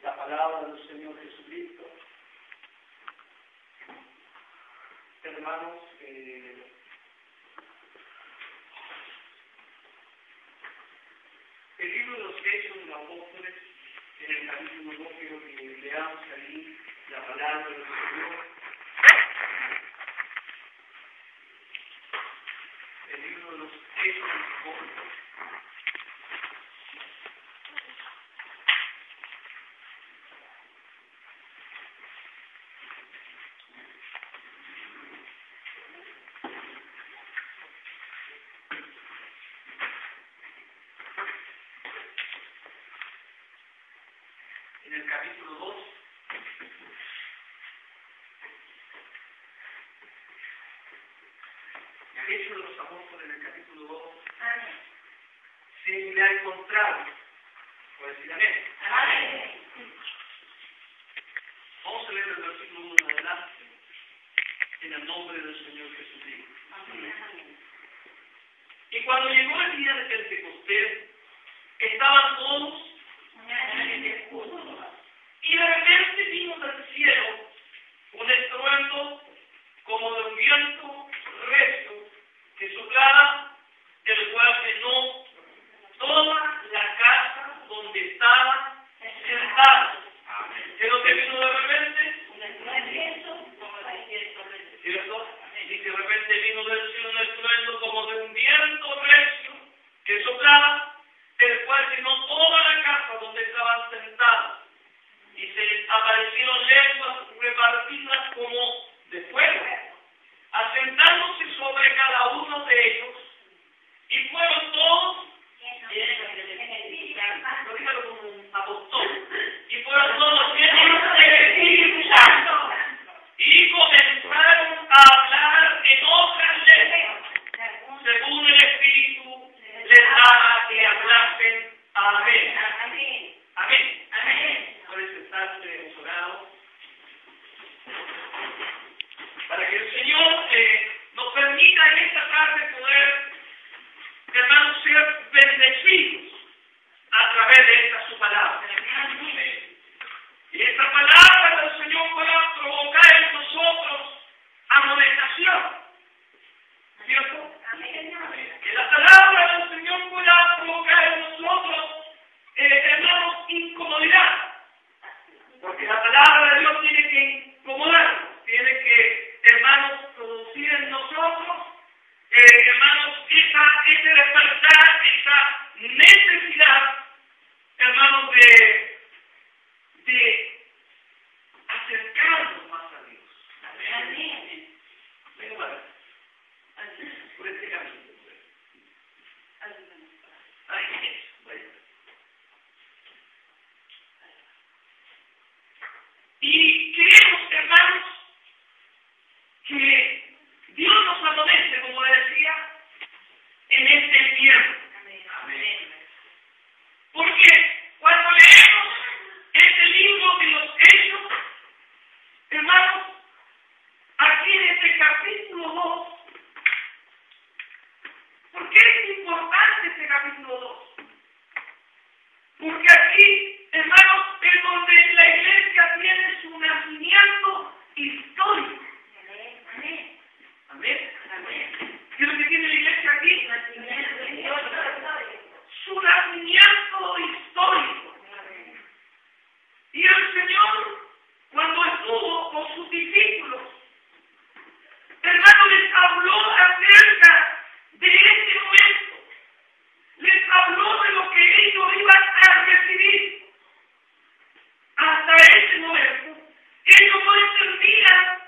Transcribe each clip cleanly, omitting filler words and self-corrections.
la palabra del Señor Jesucristo. Hermanos, el libro de los Hechos de los Apóstoles, en el capítulo 2, quiero que leamos ahí la palabra del Señor. El libro de los Hechos de los Apóstoles. En el capítulo 2, el Hecho de los Apóstoles, en el capítulo 2, se le ha encontrado, por decir amén. Amén. Vamos a leer el versículo 1 en adelante, en el nombre del Señor Jesucristo. Amén. Y cuando llegó el día de Pentecostés, estaban todos y de repente vino del cielo un estruendo como de un viento recio que soplaba, el cual llenó toda la casa donde estaban sentados. ¿Qué es lo que vino de repente? ¿Cierto? Y que de repente vino del cielo un estruendo como de un viento recio que soplaba, el cual llenó toda la casa donde estaban sentados. Y se les aparecieron lenguas repartidas como de fuego, asentándose sobre cada uno de ellos, y fueron todos llenos del Espíritu Santo. Dígalo como un apóstol. Y fueron todos llenos del Espíritu Santo, y comenzaron a hablar en otras lenguas, según el Espíritu les daba que hablasen. Amén. Amén. Amén. Amén. Puedes sentarse emocionado para que el Señor nos permita en esta tarde poder, hermanos, ser bendecidos a través de esta su palabra. Y esta palabra del Señor pueda provocar en nosotros amonestación. ¿Cierto? Que la palabra del Señor pueda provocar en nosotros, hermanos, incomodidad. Porque la palabra de Dios tiene que incomodarnos, tiene que, hermanos, producir en nosotros, hermanos, ese despertar, esa necesidad, hermanos, de acercarnos más a Dios. Amén. Venga, por este camino. Y queremos, hermanos, que Dios nos amoneste, como le decía, en este tiempo. Amén. Porque cuando leemos este libro de los Hechos, hermanos, aquí en este capítulo 2, ¿por qué es importante este capítulo 2? Porque aquí, hermanos, es donde la iglesia tiene su nacimiento histórico. Amén. Amén. Amén. ¿Qué es lo que tiene la iglesia aquí? Su nacimiento histórico. Y el Señor, cuando estuvo con sus discípulos, hermanos, les habló acerca de este momento. Les habló de lo que ellos iban a recibir. Hasta ese momento, ellos no entendían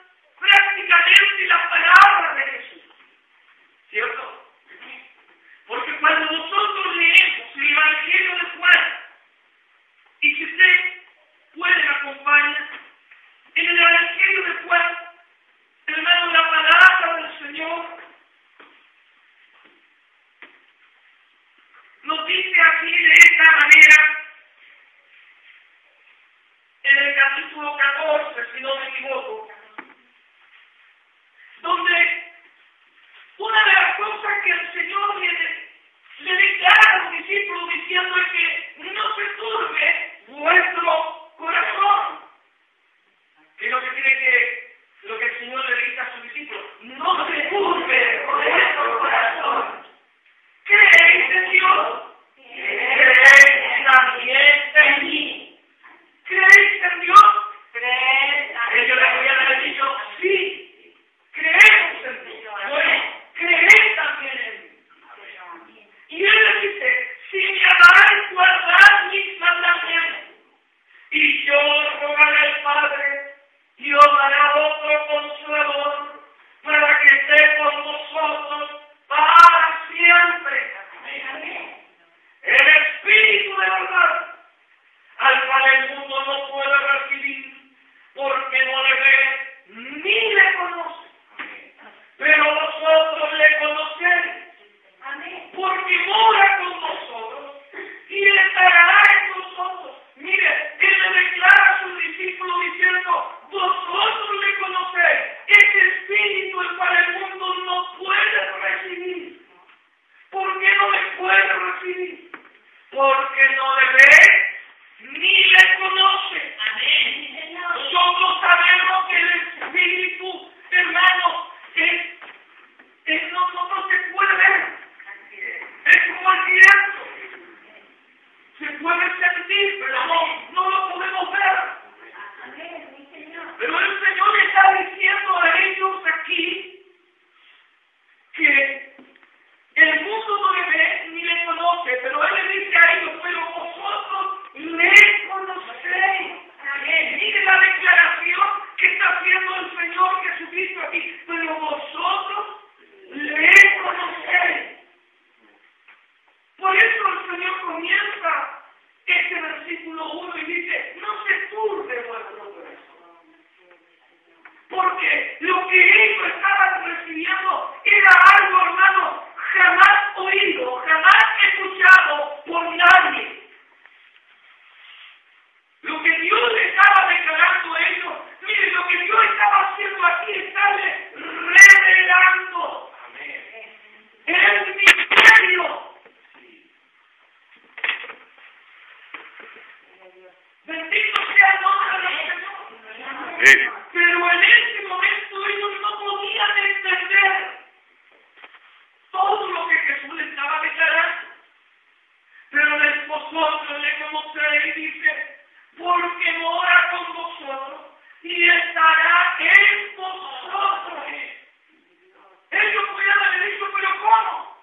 porque lo que ellos estaban recibiendo era algo, hermano, jamás oído, jamás escuchado por nadie. Lo que Dios le estaba declarando a ellos, mire, lo que Dios estaba haciendo aquí, estarle revelando. Amén. El misterio. Bendito sea el nombre del Señor. Sí. Pero en ese momento ellos no podían entender todo lo que Jesús les estaba declarando. Pero vosotros le conoceréis, dice, porque mora con vosotros y estará en vosotros. Ellos podían haber dicho, pero ¿cómo?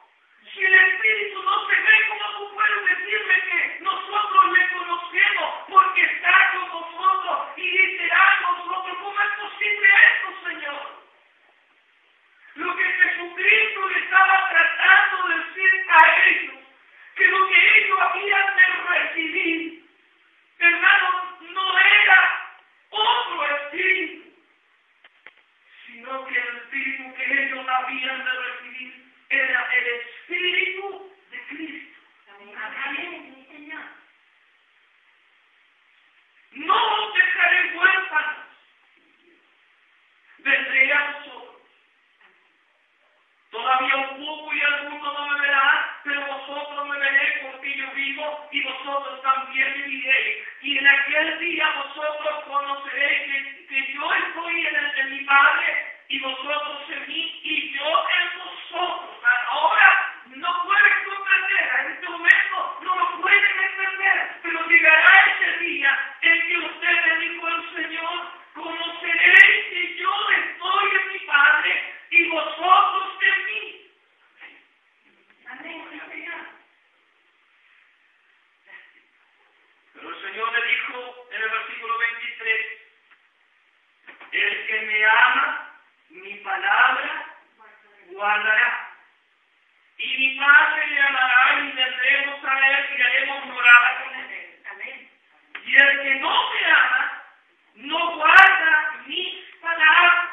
Si el Espíritu no se ve, ¿cómo tú puedes decirme que nosotros le conocemos porque está con nosotros y será con nosotros? ¿Cómo es posible esto, Señor? Lo que Jesucristo le estaba tratando de decir a ellos, que lo que ellos habían de recibir, hermano, no era otro espíritu, sino que el espíritu que ellos habían de recibir era el Espíritu de Cristo. Amén, Señor. No os dejaré huérfanos, vendré a vosotros. Todavía un poco y el mundo no me verá, pero vosotros me veréis porque yo vivo y vosotros también viviréis. Y en aquel día vosotros conoceréis que yo estoy en mi Padre y vosotros en mí y yo en vosotros. Ahora no pueden comprender, en este momento no lo pueden entender, pero llegará ese día en que ustedes, dijo el Señor, conoceréis que yo estoy en mi Padre y vosotros en mí. Amén, Señor. Pero el Señor le dijo en el versículo 23, el que me ama, mi palabra guardará. Y mi Padre le amará y vendremos a él y haremos morada con él. Amén. Y el que no me ama, no guarda mis palabras.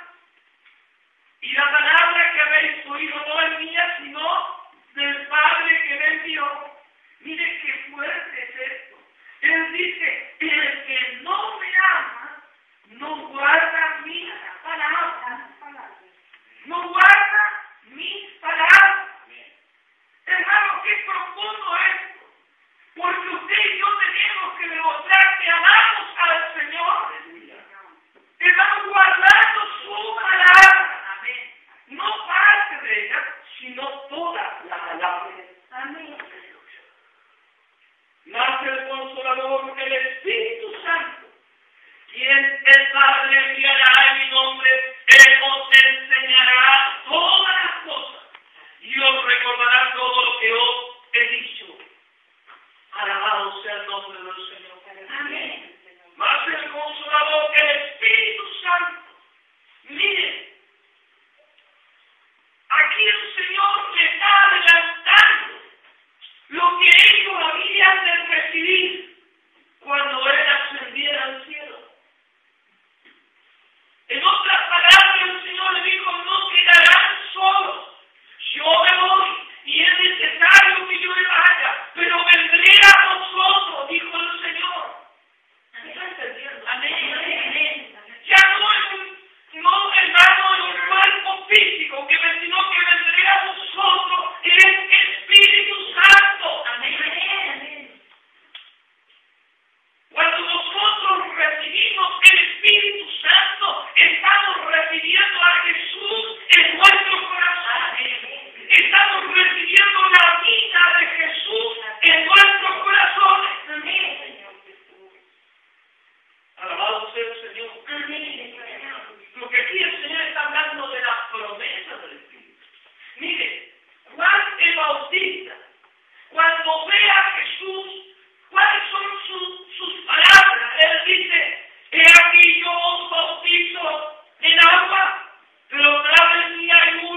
Y la palabra que habéis oído no es mía, sino del Padre que me envió. Mire qué fuerte es esto. Él dice, el que no me ama, no guarda mis palabras. No guarda mis palabras. Hermano, qué profundo es. Porque usted y yo tenemos que demostrar que amamos al Señor. Estamos guardando su palabra. Amén. No parte de ella, sino toda la palabra. Amén. Nace el Consolador, el Espíritu Santo, quien el Padre enviará en mi nombre. Él os enseñará todas las cosas y os recordará todo lo que os he dicho. Alabado sea el nombre del Señor. Amén. Más el Consolador, el Espíritu Santo. Mire, aquí el Señor le está adelantando lo que ellos habían de recibir cuando Él ascendiera al cielo. En otras palabras, el Señor le dijo, no quedarán solos. Yo me voy y es necesario que yo me vaya, pero vendré a vosotros, dijo el Señor. Amén. Ya no es hermano, en un cuerpo físico, sino que vendré a vosotros en Espíritu Santo. Amén. Cuando nosotros recibimos el Espíritu Santo, estamos recibiendo a Jesús en nuestro corazón. Estamos recibiendo la vida de Jesús en nuestros corazones. Amén. Alabado sea el Señor. Amén. Lo que aquí el Señor está hablando de las promesas del Espíritu. Mire, Juan el Bautista, cuando ve a Jesús, ¿cuáles son sus palabras? Él dice, he aquí yo os bautizo en agua, pero tras de mí hay uno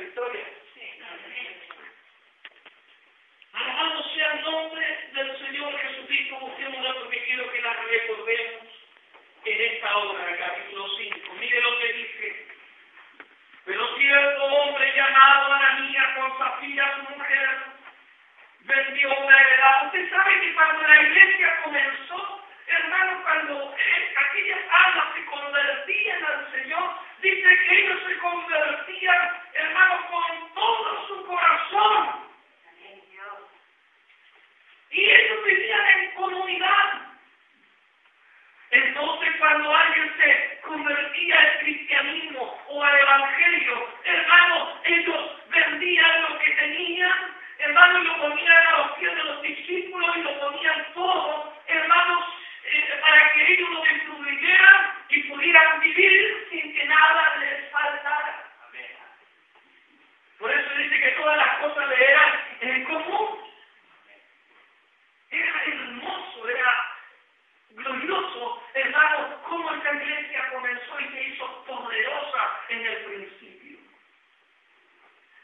su historia. Alabado sea el nombre del Señor Jesucristo. Busquémosla porque quiero que la recordemos en esta obra, capítulo 5. Mire lo que dice. Pero cierto hombre llamado Ananías con Safira, su mujer, vendió una heredad. Usted sabe que cuando la iglesia comenzó, hermano, cuando aquellas almas se convertían al Señor, dice que ellos se convertían, hermano, con todo su corazón. Y ellos vivían en comunidad. Entonces, cuando alguien se convertía al cristianismo o al evangelio, hermano, ellos vendían lo que tenían, hermano, y lo ponían a los pies de los discípulos y lo ponían todo, hermanos, para que ellos lo distribuyeran y pudieran vivir sin que nada les faltara. Por eso dice que todas las cosas le eran en común. Era hermoso, era glorioso, hermano, cómo esta iglesia comenzó y se hizo poderosa en el principio.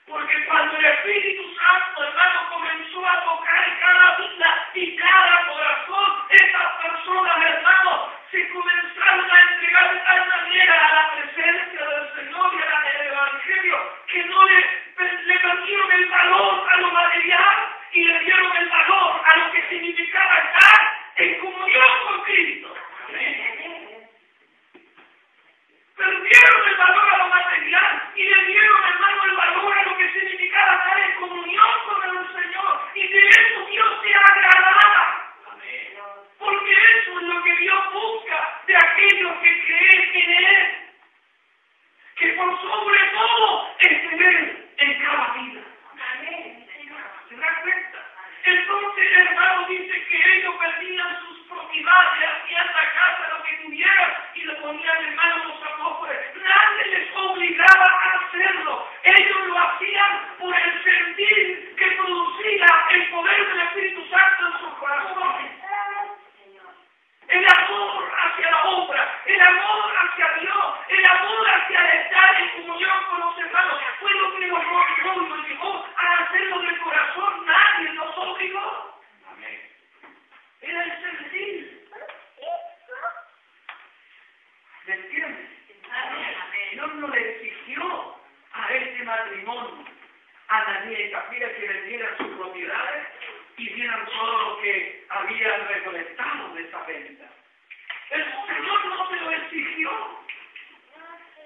Porque cuando el Espíritu Santo, hermano, comenzó a tocar cada vida y cada corazón, esas personas, hermano, se comenzaron a entregar de tal manera a la presencia del Señor y al Evangelio, que no le perdieron el valor a lo material y le dieron el valor a lo que significaba estar en comunión con Cristo. Perdieron el valor a lo material y le dieron, hermano, el valor a lo que significaba estar en comunión con el Señor. Y de eso Dios se agradaba. Porque eso es lo que Dios busca de aquellos que creen en Él. Que por sobre todo es tener en cada vida. ¿Se da cuenta? Entonces, hermano, dice que ellos perdían sus propiedades, hacían la casa, lo que tuvieran, y lo ponían en manos de los apóstoles. Nadie les obligaba a hacerlo. Ellos lo hacían por el sentir que producía el poder del Espíritu Santo en sus corazones. El amor hacia la obra, el amor hacia Dios, el amor hacia el estar en comunión con los hermanos, fue lo que nos llevó a hacerlo del corazón. Nadie nos obligó. Era el sentir. ¿Me entiendes? Dios no le exigió a este matrimonio, a Ananías y Safira, que vendieran sus propiedades y dieran todo lo que habían recolectado de esa venta. El Señor no se lo exigió.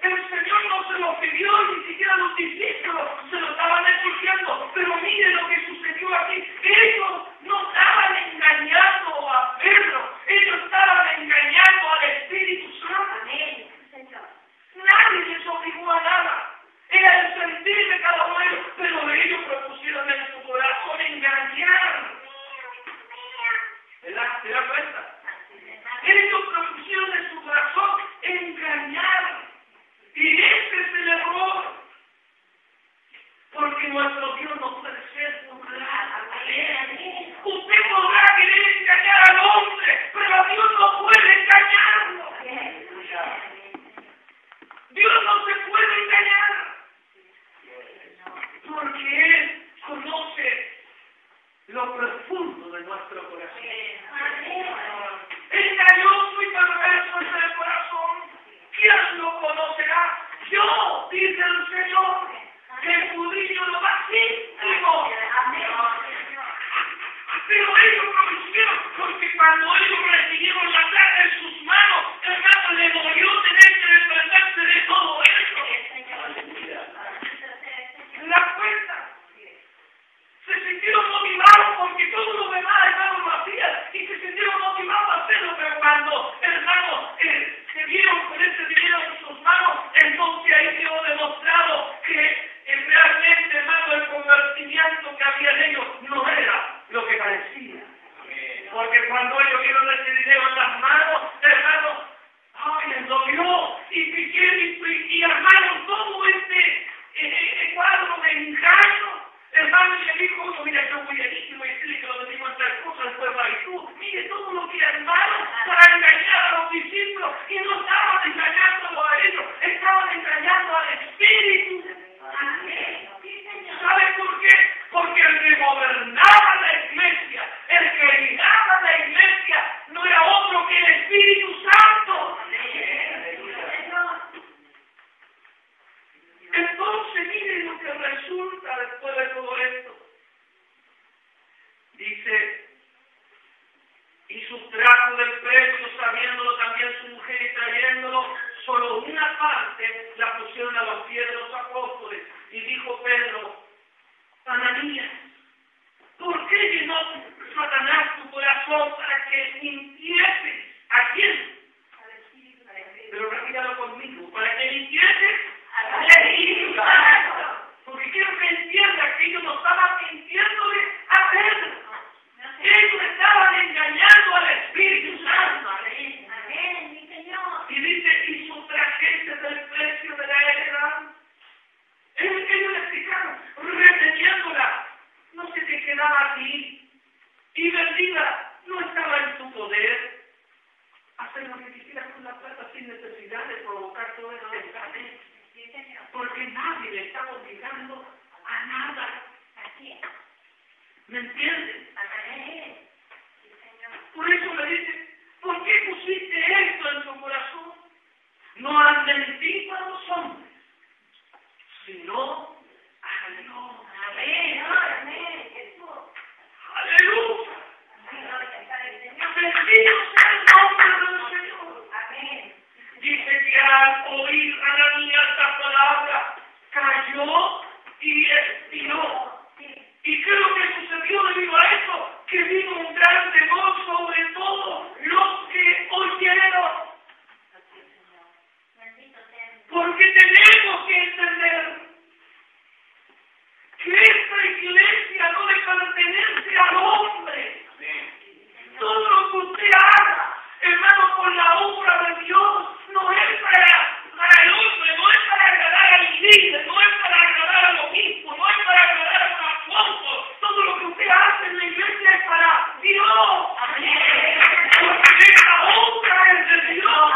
El Señor no se lo pidió, ni siquiera los discípulos se lo estaban exigiendo. Pero mire lo que sucedió aquí. Ellos no estaban engañando a Pedro. Ellos estaban engañando al Espíritu Santo. Nadie les obligó a nada. Era el sentir de cada uno de ellos. Pero ellos propusieron en su corazón engañar. ¿Te das cuenta? Ellos propusieron en su corazón engañar. Y ese es el error. Porque nuestro Dios no puede ser burlado. Usted podrá querer engañar al hombre, pero a Dios no puede engañarlo. Dios no se puede engañar. Porque Él conoce lo profundo de nuestro corazón. Engañoso y perverso es el corazón. ¿Quién lo conocerá? Yo, dice el Señor, que el judío lo va íntimo. Pero ellos lo hicieron porque cuando ellos recibieron la carga en sus manos, hermano, le dolió tener que desprenderse de todo eso. ¿Se dan cuenta? Se sintieron motivados porque todo lo demás, hermano, lo hacían y se sintieron motivados a hacerlo, pero cuando, hermano, se vieron con ese dinero en sus manos, entonces ahí quedó demostrado que realmente, hermano, el convertimiento que había en ellos no era lo que parecía. Porque cuando ellos vieron ese dinero en las manos, hermano, ay, les dolió y hermano, todo este cuadro de engaño. Hermano, y le dijo, no, mira, yo voy a ir y voy a decirle que lo decimos en tal cosa, después va y tú, mire todo lo que hermano para engañar a los discípulos, y no estaban engañándolo a ellos, estaban engañando al Espíritu. Amén. ángel y trayéndolo solo una parte la pusieron a los pies de los apóstoles. Y dijo Pedro: Ananías, ¿por qué llenó Satanás tu corazón para que mintieses? ¿A quién? Pero repítalo conmigo: para que mintieses al Espíritu Santo. Porque quiero que entiendan que ellos no estaban mintiéndole a Pedro. Ellos estaban engañando al Espíritu Santo. Amén, mi Señor. Y dice: y sustrajiste del precio de la heredad. Ellos le explicaron, reteniéndola, no se te quedaba aquí. Y vendida, no estaba en tu poder. Hacer lo que quisieras con la plata sin necesidad de provocar todo este desastre. Porque nadie le estaba obligando a nada. Así es. ¿Me entiendes? Amén. Por eso me dice: ¿por qué pusiste esto en tu corazón? No han mentido a los hombres, sino a Dios. Amén. Amén. Jesús. ¡Aleluya! Señor. Bendito sea el nombre del Señor. Amén. Dice que al oír Ananías esta palabra, cayó y expiró. ¿Y qué es lo que sucedió debido a eso? Que vino un gran temor sobre todos los que oyeron. Porque tenemos que entender que esta iglesia no le pertenece al hombre. Todo lo que usted haga, hermano, por la obra de Dios, no es para el hombre, no es para agradar al líder, no es para agradar al obispo, no es para agradar a un apóstol. Todo lo que usted hace en la iglesia es para Dios. Porque esta obra es de Dios.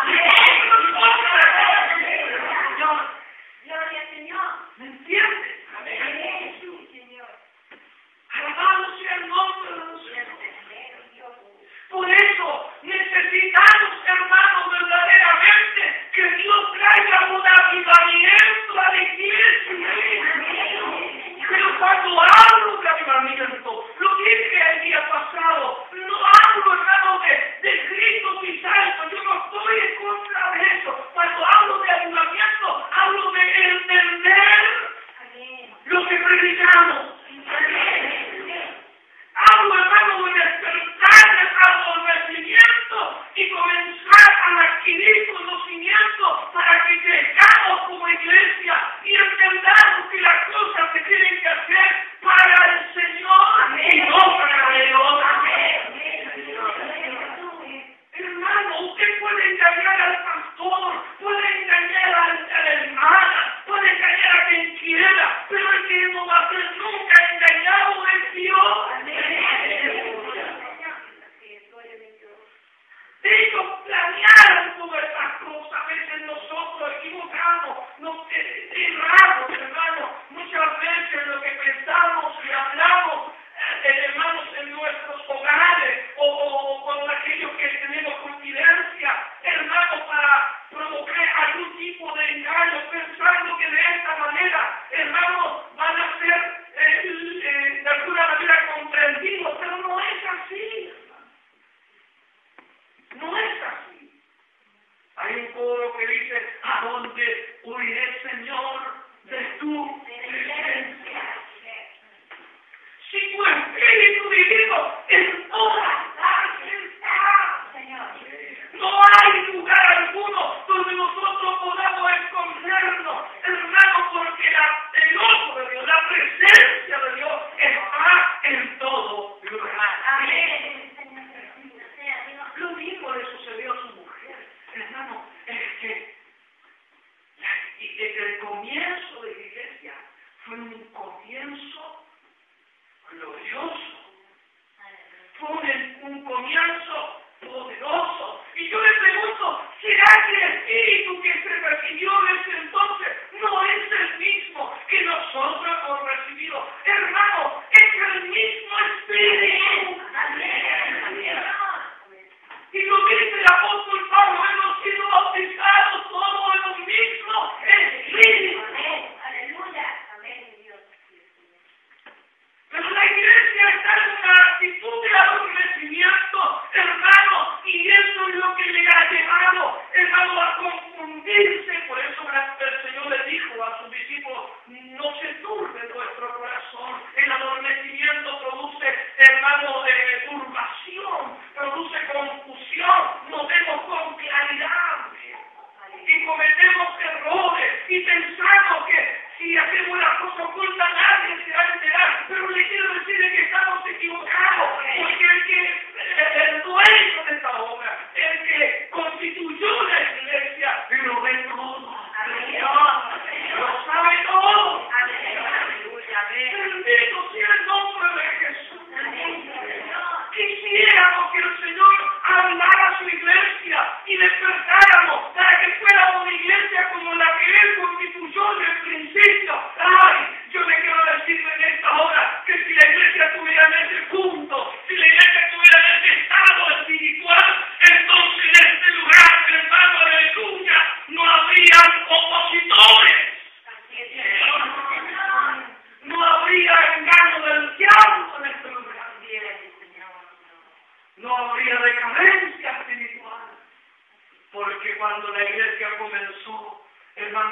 Gloria al Señor. ¿Me entiendes? Amén. Señor. Alabado sea el nombre del Señor. Por eso necesitamos, hermanos, verdaderamente que Dios traiga un avivamiento a la iglesia. Pero cuando hablo de avivamiento, lo dije el día pasado, no hablo, hermano, de gritos y saltos. Yo no estoy en contra de eso. Cuando hablo de avivamiento, hablo de entender lo que predicamos. Hablo, hermano, de despertar el adormecimiento y comenzar a adquirir conocimiento para que crezcamos como iglesia y entendamos que las cosas se tienen que hacer para el Señor y no para Dios. Hermano, usted puede engañar al pastor, puede engañar a la hermana, puede engañar a quien quiera, pero el que no va a ser nunca engañado es Dios. Ellos planearon todas estas cosas. A veces nosotros equivocamos, nos erramos,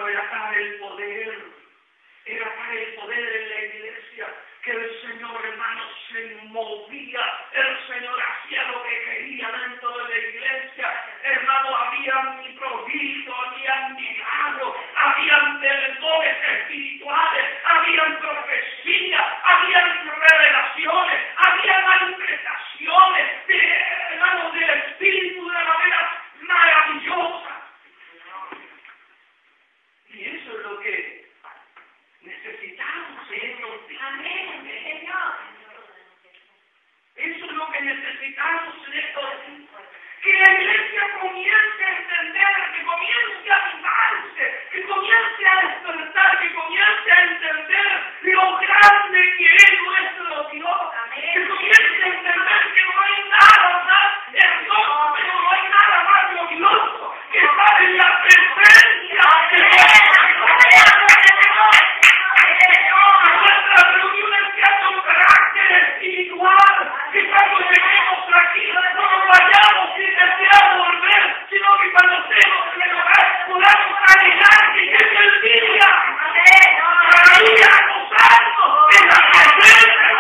hermano, era tal el poder en la iglesia, que el Señor, hermano, se movía, el Señor hacía lo que quería dentro de la iglesia, hermano, habían improvisos, habían milagros, habían dones espirituales, habían profecías, habían revelaciones, habían manifestaciones, hermano, del Espíritu de una manera maravillosa. Y eso es lo que necesitamos en estos días. Amén, Señor. Eso es lo que necesitamos en estos días. Que la iglesia comience a entender, que comience a animarse, que comience a despertar, que comience a entender lo grande que es nuestro Dios. Que comience a entender que no hay nada más hermoso, pero no hay nada más glorioso que estar en la presencia de nuestras reuniones que hacen un carácter espiritual, que cuando lleguemos aquí no nos vayamos sin desear volver, sino que cuando estemos en el hogar podamos anhelar que llegue el día para ir a gozarnos en la presencia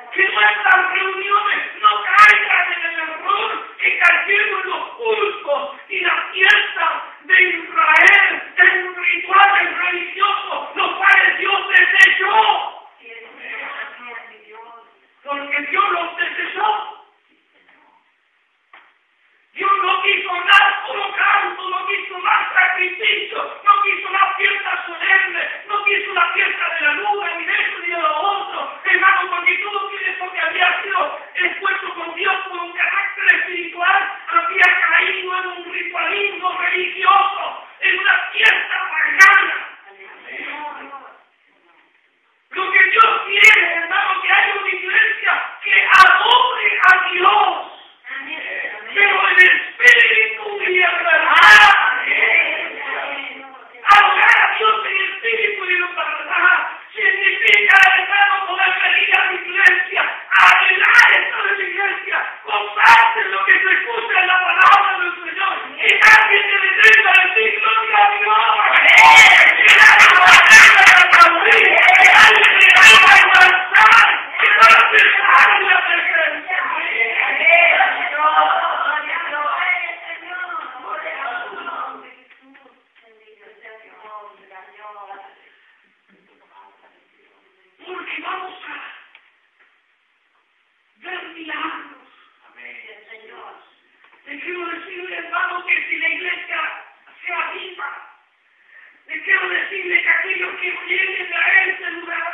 de que nuestras reuniones no caigan en el error que cayeron los cultos y las fiestas de Israel en rituales religiosos, los cuales Dios desechó. Porque Dios los desechó. Dios no quiso más holocausto, no quiso más sacrificio, no quiso más fiestas solemnes, no quiso la fiesta de la luna, ni de eso ni de lo otro. Hermano, porque todo eso que había sido expuesto con Dios por un carácter espiritual había caído en un ritualismo religioso, en una fiesta pagana. Lo que Dios quiere, hermano, que haya una iglesia que adore a Dios, pero en espíritu y en verdad. Adorar a Dios en espíritu y en verdad significa, hermano, poder venir a la iglesia, adorar esto de la iglesia, gozarse en lo que se escucha en la palabra del Señor, y nadie te detenga a decir gloria a Dios. Que nadie te detenga a aplaudir, que nadie te detenga a exaltar, que para pensar en la presencia. Porque vamos a ver milagros. Le quiero decirle, hermano, que si la iglesia se aviva, le quiero decirle que aquellos que lleguen a este lugar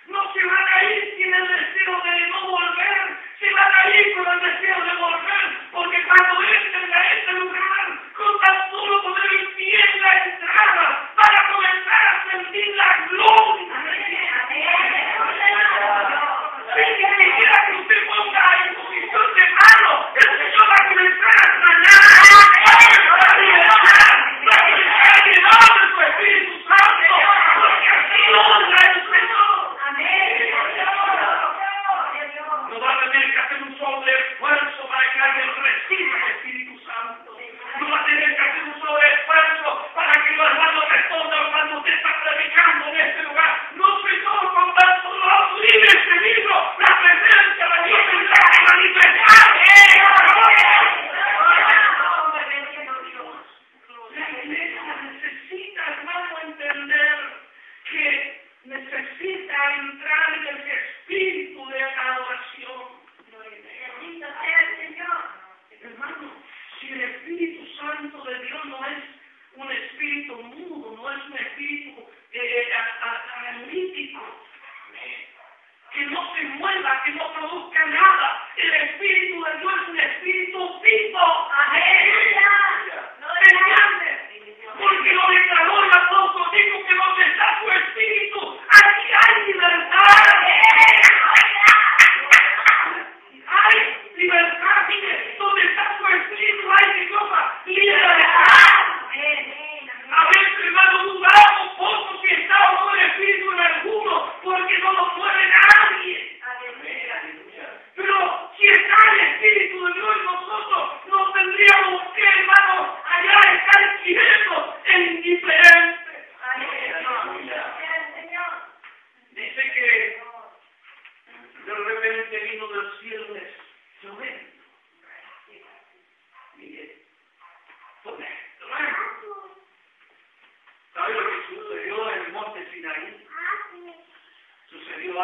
no se van a ir sin el deseo de no volver, se van a ir con el deseo de volver, porque cuando entren a este lugar, con tan solo poner el pie en la entrada, para comenzar a sentir la gloria. Sin que siquiera que usted ponga en posición de mano, el Señor va a comenzar a sanar, va a comenzar a llenar de su Espíritu Santo, porque así honra el Señor. No va a tener que hacer un sobreesfuerzo para que alguien reciba el Espíritu Santo. No va a tener que hacer un sobreesfuerzo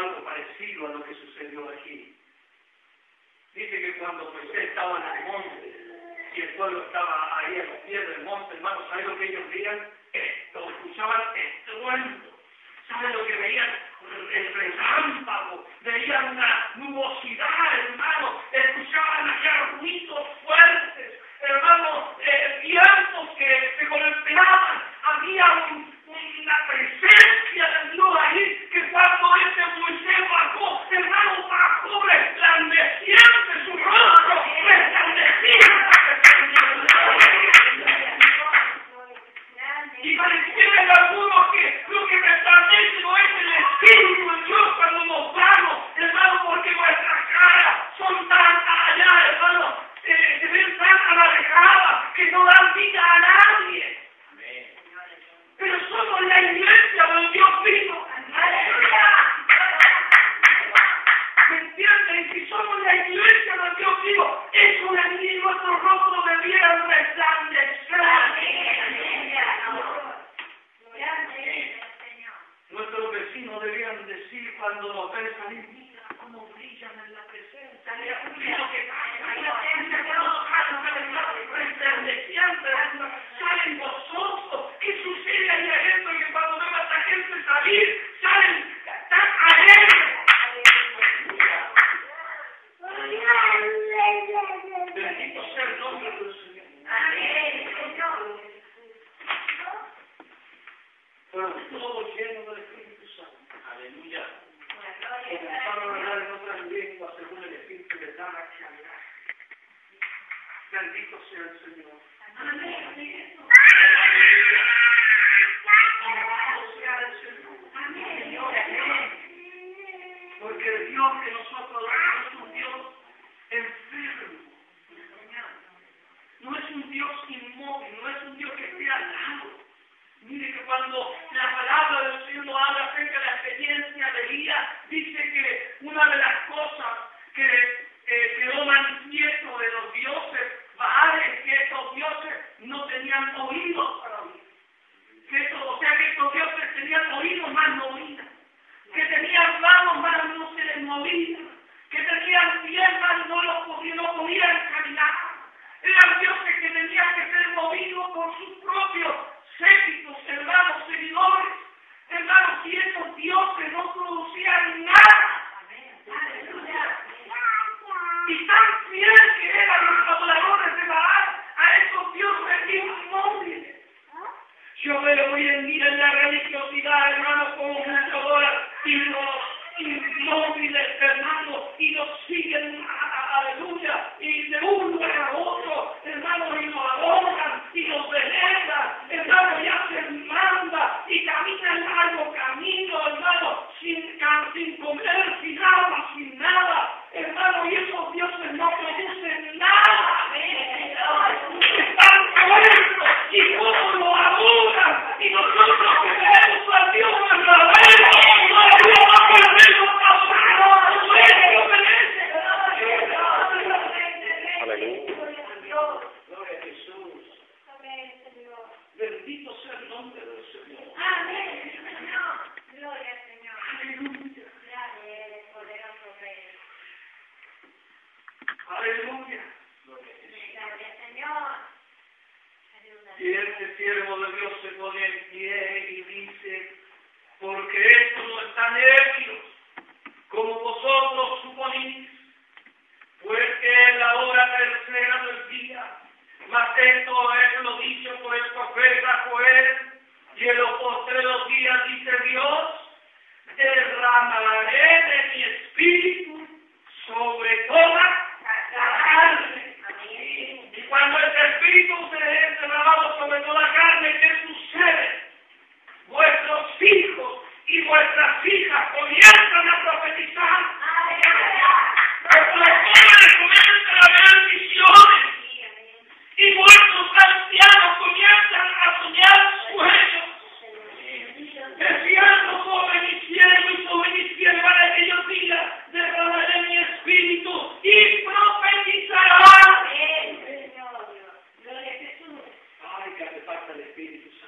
algo parecido a lo que sucedió aquí. Dice que cuando Moisés estaba en el monte y el pueblo estaba ahí a los pies del monte, hermanos, ¿saben lo que ellos veían? Esto, escuchaban estruendo. ¿Saben lo que veían? El relámpago, veían una nubosidad, hermano, escuchaban allá ruidos fuertes, hermano, vientos que se golpeaban, había una presencia de Dios ahí, que cuando ese Moisés bajó, hermano, bajó resplandeciente su rostro, resplandecía. Y pareciera en algunos que lo que resplandece no es el Espíritu de Dios cuando nos vamos, hermano, porque nuestras caras son tan allá, hermano, se ven tan alejadas que no dan vida a nadie. Pero somos la iglesia del Dios vivo. ¿Me entienden? Si somos la iglesia del Dios vivo, eso de mí nuestro rostro debiera resplandecer. Nuestros vecinos debían decir cuando nos ven salir, mira cómo brillan en la presencia. Mira lo que pasa, salen gozosos. ¿Qué sucede ahí adentro? Que cuando vemos a esta gente salir, salen tan alegres. Bendito sea el nombre del Señor. Amén, Señor. Pero todo lleno del Espíritu Santo. Aleluya. Comenzaron a hablar en otras lenguas según el Espíritu les da la claridad. Bendito sea el Señor. Amén. Bendito sea el Señor. Amén. Porque el Dios que nosotros adoramos es un Dios enfermo. No es un Dios inmóvil, no es un Dios que esté al lado. Mire que cuando la palabra del Señor nos habla acerca de la experiencia de Elías, dice que una de las cosas que quedó manifiesto de los dioses Baales es que estos dioses no tenían oídos para oír. O sea que estos dioses tenían oídos más no oían. Que tenían manos más no se les movían. Que tenían piernas y no podían caminar. Eran dioses que tenían que ser movidos por sus propios séquitos, hermanos, seguidores. Hermanos, si esos dioses no producían nada. Y tan fiel que eran los adoradores de Baal a esos dioses inmóviles. Yo veo hoy en día en la religiosidad, hermanos, como muchos adoran inmóviles, hermanos, y nos siguen, aleluya, y de un lugar a otro, hermanos, y nos adoran, y nos veneran, hermanos, y hacen manda, y caminan largo camino, hermanos, sin comer, sin agua, sin nada, hermanos, y esos dioses no producen nada. Están muertos, y cómo lo adoran, y nosotros queremos al Dios verdadero, no al Dios verdadero, pasado, que lo merece. Gloria a Jesús. Bendito sea el nombre del Señor. Amén, Señor. Gloria al Señor. Aleluya. Gracias, eres poderoso Rey. Aleluya. Gloria al Señor. Y este siervo de Dios se pone en pie y dice, porque estos no están ebrios, como vosotros suponís, pues que es la hora tercera del día. Mas esto es lo dicho por el profeta Joel, y en los postreros días dice Dios, derramaré de mi espíritu sobre toda la carne. Y cuando este espíritu se es derramado sobre toda la carne, ¿qué sucede? Vuestros hijos y vuestras hijas comienzan a profetizar. Vuestros jóvenes comienzan a ver visiones. Y vuestros ancianos comienzan a soñar sueños. Deseando joven y ciego para aquellos días, derramaré mi espíritu y profetizarán. Ay, que hace falta el Espíritu Santo.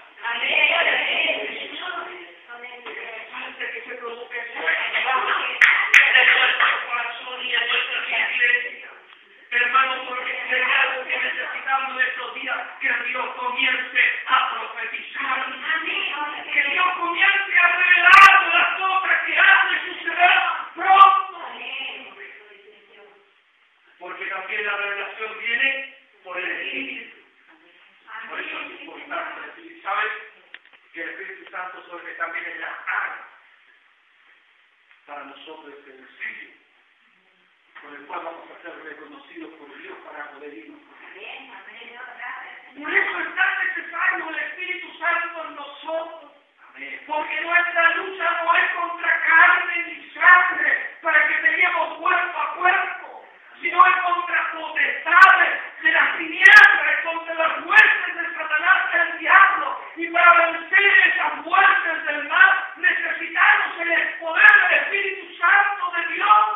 santo sobre que también es la arma para nosotros este sello, con el cual vamos a ser reconocidos por Dios para poder irnos. Por eso es tan necesario el Espíritu Santo en nosotros. Porque nuestra lucha no es contra carne ni sangre, para que peleemos cuerpo a cuerpo, sino es contra potestades de las tinieblas, contra las huestes de Satanás, del diablo. Y para vencer esas huestes del mal, necesitamos el poder del Espíritu Santo de Dios.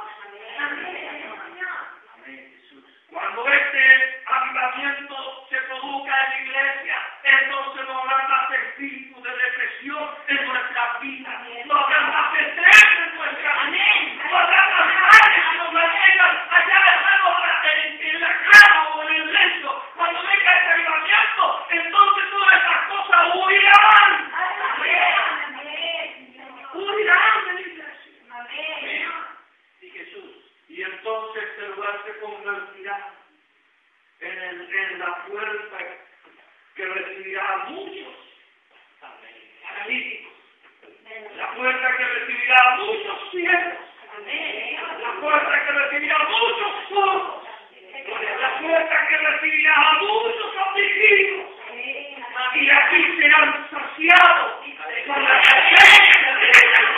Cuando este avivamiento se produzca en la iglesia, entonces no habrá más espíritu de depresión en nuestra vida, no habrá más estrés en nuestra vida, no habrá más males que nos mantengan allá en la cama o en el lecho. Cuando venga este avivamiento, entonces todas esas cosas huirán. Huirán de la iglesia. Y Jesús. Y entonces el lugar se convertirá en la fuerza que recibirá a muchos paralíticos, la fuerza que recibirá a muchos ciegos, la fuerza que recibirá a muchos sordos, la fuerza que recibirá a muchos afligidos, y aquí serán saciados con la presencia de Dios.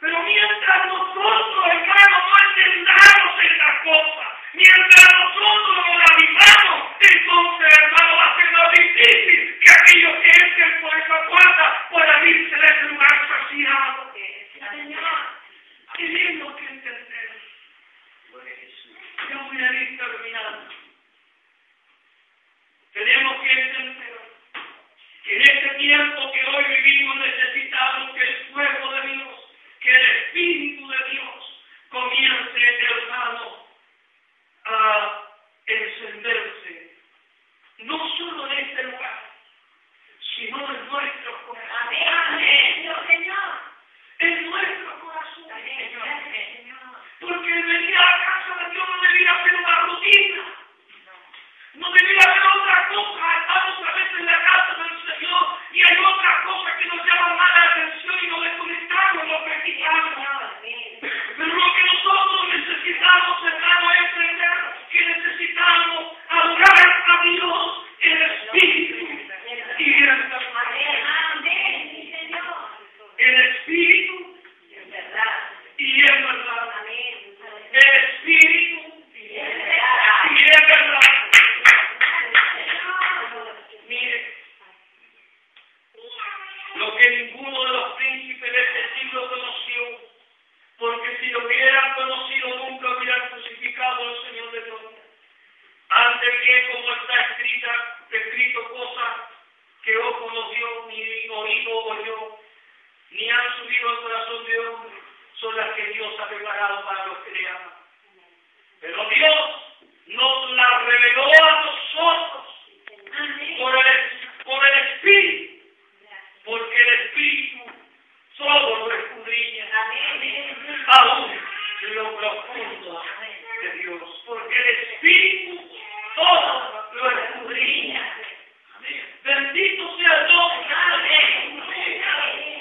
Pero mientras nosotros, hermanos, no entendamos estas cosas, mientras nosotros no la vivamos, entonces, hermano, va a ser más difícil que aquellos que entren por esa puerta puedan irse de ese lugar saciado. Tenemos que entender. Yo voy a ir terminando. Tenemos que entender que en este tiempo que hoy vivimos necesitamos que el fuego de Dios, que el Espíritu de Dios comience, hermano, a encenderse, no solo en este lugar, sino en nuestros corazones. En nuestro corazón. Porque el venir a la casa de Dios no debería ser una rutina. No debería haber otra cosa. Estamos a veces en la casa del Señor y hay otras cosas que nos llaman más la atención y nos desconectamos, nos practicamos. Pero lo que nosotros necesitamos, hermano, es entender que necesitamos adorar a Dios en espíritu y en verdad. En espíritu y en verdad. En espíritu y en verdad. Mire, lo que ninguno de los príncipes de este siglo conoció, porque si lo hubieran conocido nunca hubieran crucificado al Señor de gloria. Antes que, como está escrito cosas que ojo no vio, ni oído oyó, ni han subido al corazón de hombre, son las que Dios ha preparado para los que le aman. Pero Dios nos la reveló a nosotros por el Espíritu, porque el Espíritu todo lo escudriña, aún lo profundo de Dios, porque el Espíritu todo lo escudriña. Bendito sea Dios.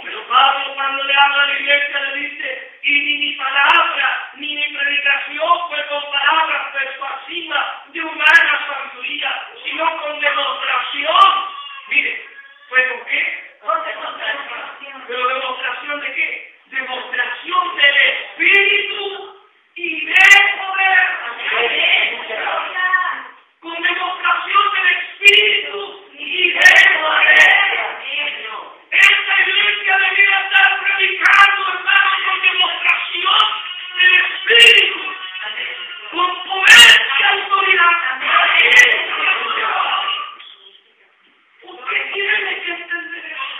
Pero Pablo, cuando le habla a la iglesia, le dice: y ni mi palabra ni mi predicación fue con palabras persuasivas de humana sabiduría, sino con demostración. Mire, ¿fue con qué? Con demostración. ¿Pero demostración de qué? Demostración del Espíritu y del poder. Con demostración del Espíritu y del poder. Esta iglesia debería estar predicando, hermano, con demostración del Espíritu, con poder y autoridad. Usted tiene que entender eso,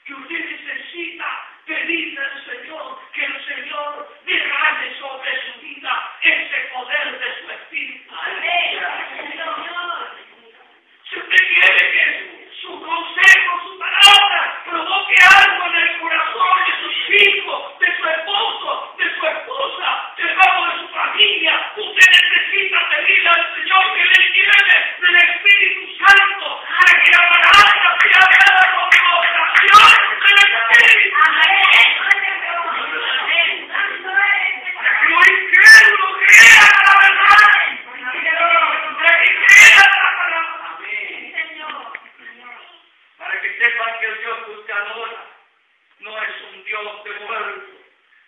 que usted necesita pedirle al Señor que el Señor Dios de muertos,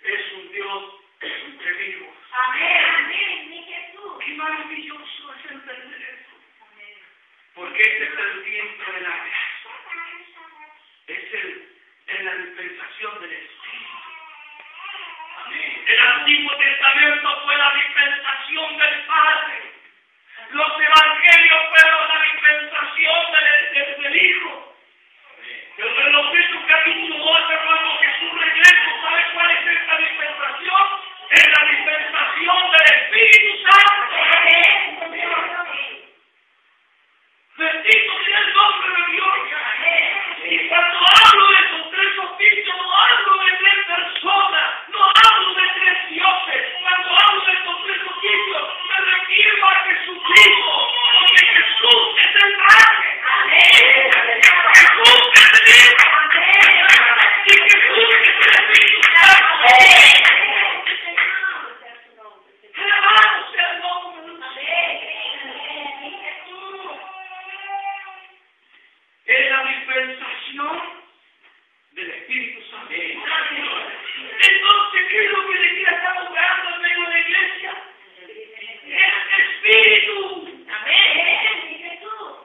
es un Dios de vivos. Amén, amén, mi Jesús. Qué maravilloso es entender eso. Amén. Porque este es el tiempo de la gracia. Es la dispensación del Espíritu. Amén. El Antiguo Testamento fue la dispensación del Padre. Los evangelios fueron la dispensación del Hijo. Pero en los Hechos capítulo 12, cuando Jesús regresa, ¿sabe cuál es esta dispensación? Es la dispensación del Espíritu Santo. Bendito sea el nombre de Dios. Y cuando hablo de esos tres oficios, no hablo de tres personas, no hablo de tres dioses. Cuando hablo de estos tres oficios, me refiero a Jesucristo, porque Jesús es el Padre. Jesús es el Hijo. Y Jesús es el Espíritu Santo. Alabado sea el nombre de Dios. Es la dispensación del Espíritu Santo. Entonces, ¿qué es lo que la iglesia está buscando en medio de la iglesia? El Espíritu.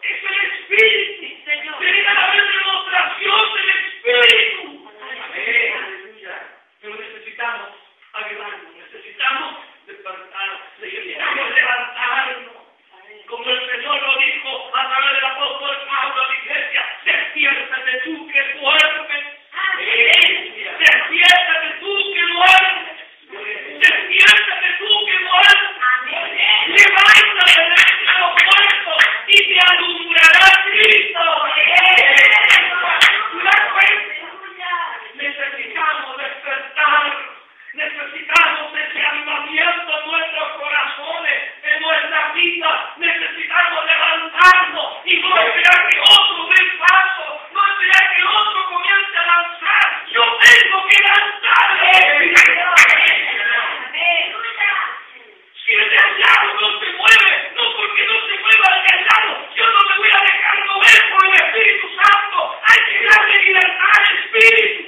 Es el Espíritu. Tiene que haber demostración del Espíritu. Pero necesitamos ayudarnos, necesitamos despertar, necesitamos levantarnos. Como el Señor lo dijo a través del apóstol Pablo a la iglesia, despiértate tú que duermes. Despiértate tú que duermes. Despiértate tú que duermes. Levántate de entre los muertos y te alumbrará Cristo. Necesitamos despertar. Necesitamos ese avivamiento en nuestros corazones, en nuestra vida. Necesitamos levantarnos y no esperar que otro dé el paso, no esperar que otro comience a lanzar. Yo tengo que lanzar. Si el de al lado no se mueve, no porque no se mueva el de al lado, yo no me voy a dejar mover por el Espíritu Santo. Hay que darle libertad al Espíritu.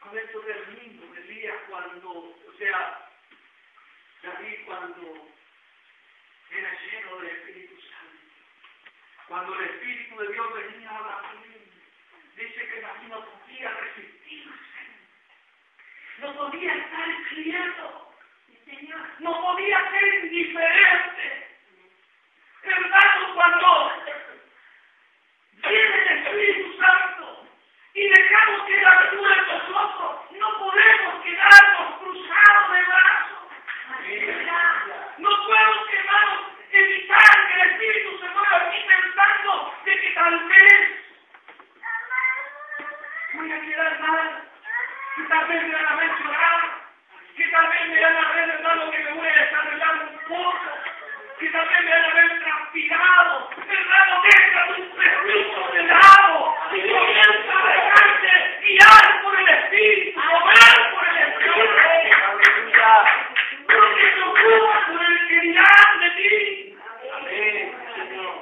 Con esto termino, decía David cuando era lleno del Espíritu Santo, cuando el Espíritu de Dios venía a David, dice que David no podía resistirse, no podía estar quieto, no podía ser indiferente. Hermanos, cuando viene el Espíritu Santo y dejamos que Él actúe en nosotros, no podemos quedarnos cruzados de brazos. No podemos, hermanos, evitar que el Espíritu se mueva aquí pensando de que tal vez voy a quedar mal, que tal vez me van a ver llorar, que tal vez me van a ver, hermano, que me voy a desarrollar un poco, que tal vez me van a ver transpirado. Hermano, deja tu prejuicio de lado y comienza a dejarte guiar por el Espíritu, obrar por el Espíritu. Porque se ocupa por el que dirá de ti. Amén, Señor.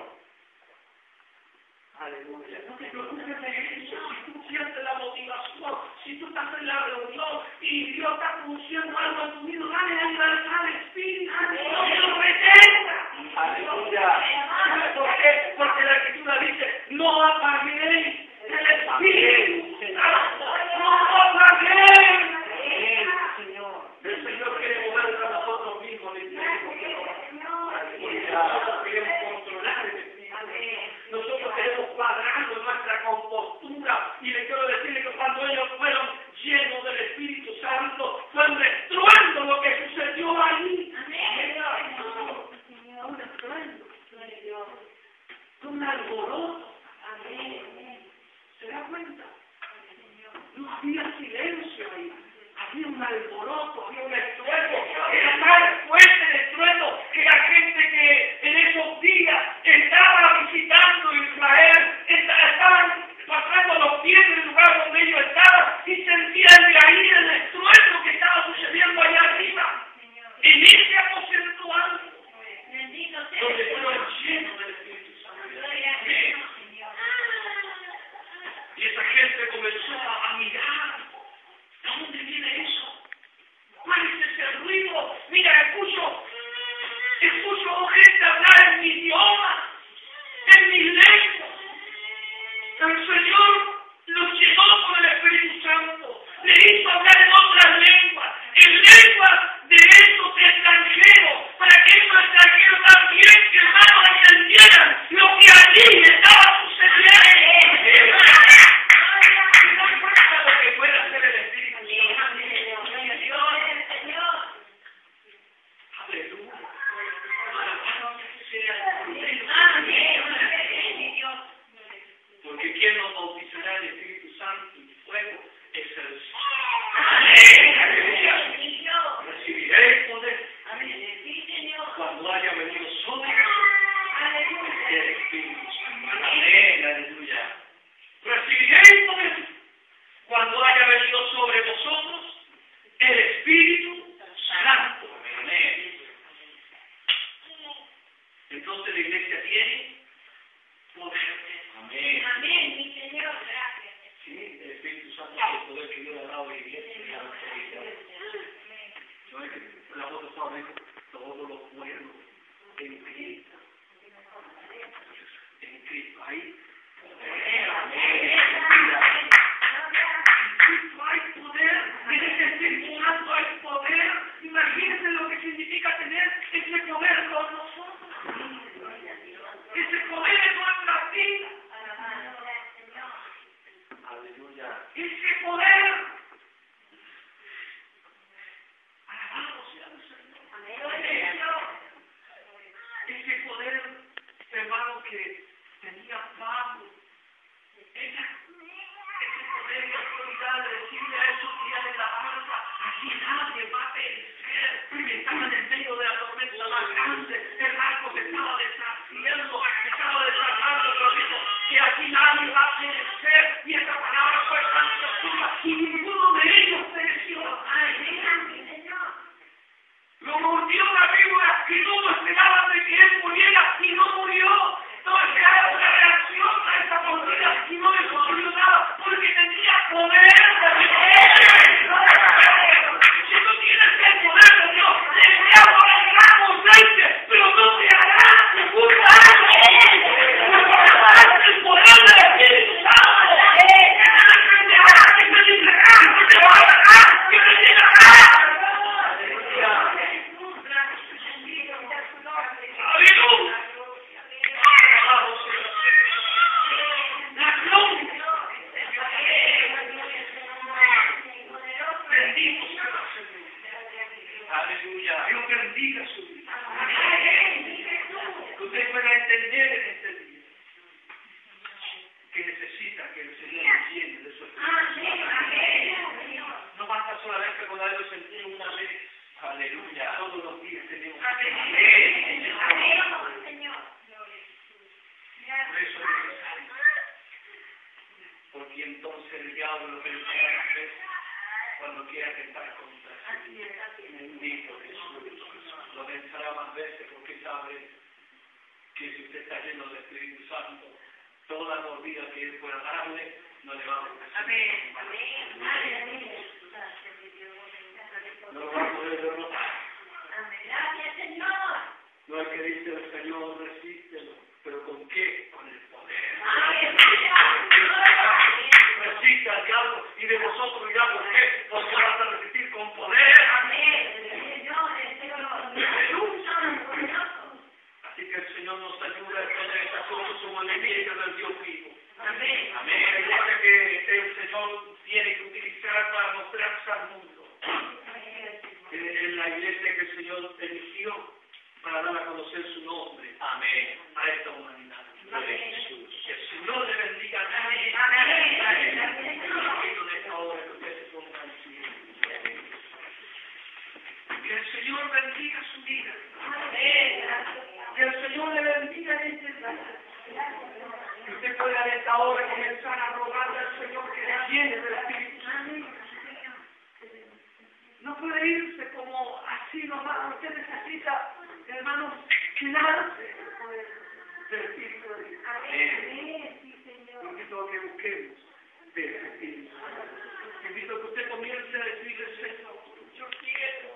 Aleluya. No te preocupes de eso. Si tú sientes la motivación, si tú estás en la reunión y Dios está produciendo algo en tu vida, dale la libertad al Espíritu. No te lo retenga. Aleluya. ¿Sabes por qué? Porque la Escritura dice, no apaguéis el Espíritu. No apaguéis. El Señor quiere mover a nosotros mismos. Nosotros queremos controlar el Espíritu. Nosotros queremos cuadrarlo en nuestra compostura. Y le quiero decirle que cuando ellos fueron llenos del Espíritu Santo, fue un estruendo lo que sucedió allí. Un estruendo. Un alboroto. ¿Se da cuenta? No había silencio ahí. Había un alboroto, había un estruendo. Era tan fuerte el estruendo que la gente que en esos días estaba visitando Israel, estaban pasando los pies del lugar donde ellos estaban y sentían de ahí el estruendo que estaba sucediendo allá arriba. comenzó a mirar. ¿De dónde viene eso? ¿Cuál es ese ruido? Mira, escucho gente hablar en mi idioma, en mi lengua. El Señor los llenó con el Espíritu Santo, le hizo hablar en otras lenguas, en lenguas de estos extranjeros, para que esos extranjeros también, hermanos, entendieran lo que allí estaba sucediendo. ¿Se dan cuenta de lo que puede hacer el Espíritu Santo? Aleluya. Porque quien nos bautizará el Espíritu Santo y fuego es el Señor. Recibiréis poder cuando haya venido sobre el Espíritu Santo. Amén, aleluya. Recibiréis poder cuando haya venido sobre vosotros el Espíritu Santo. Amén. Entonces la iglesia tiene poder. Amén. Amén, mi Señor, gracias. Sí, el Espíritu Santo es el poder que Dios le ha dado a la iglesia. No es que el apóstol Pablo dijo, todos los pueblos en Cristo. En Cristo, ahí. Amén. En Cristo hay poder, en ese Espíritu Santo hay poder. Imagínense lo que significa tener ese poder con nosotros. Ese poder en nuestra vida. Aleluya. Ese poder. Alabado sea el Señor. Ese poder, hermano, que tenía Pablo. Ese poder y autoridad de decirle a esos días de la barca, aquí nadie va a perecer. Estaban en medio de la tormenta más grande. El barco se estaba deshaciendo, estaba deshaciendo, pero dijo que aquí nadie va a perecer. Y esa palabra fue tan profunda y ninguno de ellos pereció. Lo mordió la víbora y todos esperaban de que él muriera y no murió. No esperaban una reacción a esa mordida y no le sucedió nada porque tenía poder de Dios. Si tú tienes el poder de Dios, el diablo hará potente, pero no te hará ningún daño. El poder del Espíritu Santo que te liberará, que te guardará, que te llenará. ¡Aleluya! La gloria. Bendito sea el Señor. Aleluya. Dios bendiga su vida. Que usted pueda entender en este día que necesita que el Señor lo llene de su Espíritu. No basta solamente con haberlo sentido una vez. Aleluya. Todos los días tenemos. Amén. Por eso es necesario. Porque entonces el diablo lo pensará más veces cuando quiera tentar contra sí. Bendito Jesús. Lo pensará más veces porque sabe que si usted está lleno del Espíritu Santo, toda la mordida que él pueda darle, no le va a poder. Amén. No lo va a poder derrotar. Gracias, Señor. No es que dice el Señor, resístelo. ¿Pero con qué? Con el poder. Resiste al diablo y de vosotros dirá por qué. Porque vas a resistir con poder. Así que el Señor nos ayuda a tener estas cosas como el enemigo del Dios vivo. Amén. Amén. Recuerda que el Señor tiene que utilizar para mostrarse al mundo. En la iglesia que el Señor eligió para dar a conocer su nombre. Amén. A esta humanidad. Amén. Jesús. Que el Señor le bendiga. Amén. Amén. En esta hora que usted se ponga al cielo. Que el Señor bendiga su vida. Que el Señor le bendiga en este día. Que usted pueda en esta hora comenzar a rogarle al Señor que le llene del Espíritu Santo. No puede irse como así nomás. Usted necesita, hermanos, llenarse del Espíritu de Dios. Amén. Porque todo lo que busquemos de ese Espíritu. Invito a que usted comience a decirle, Señor, yo quiero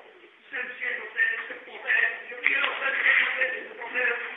ser lleno de ese poder, yo quiero ser lleno de ese poder.